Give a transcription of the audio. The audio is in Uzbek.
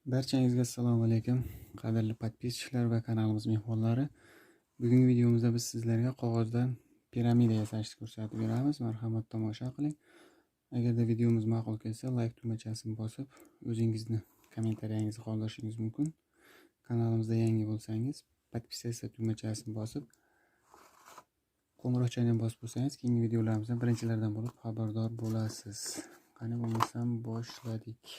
Barchangizga assalomu alaykum, qadrli podpischilar va kanalimiz mehmonlari. Bugungi videomizda biz sizlarga qog'ozdan piramida yasashni ko'rsatib beramiz. Marhamat, tomosha qiling. Agarda videomiz ma'qul kelsa, like tugmachasini bosib, o'zingizni kommentariyangizni qoldirishingiz mumkin. Kanalimizda yangi bo'lsangiz, podpisatsiya tugmachasini bosib, qo'ng'iroqchani ham bosib qo'ysangiz, keyingi videolarimizdan birinchilardan bo'lib xabardor bo'lasiz. Qani bo'lmasam boshladik.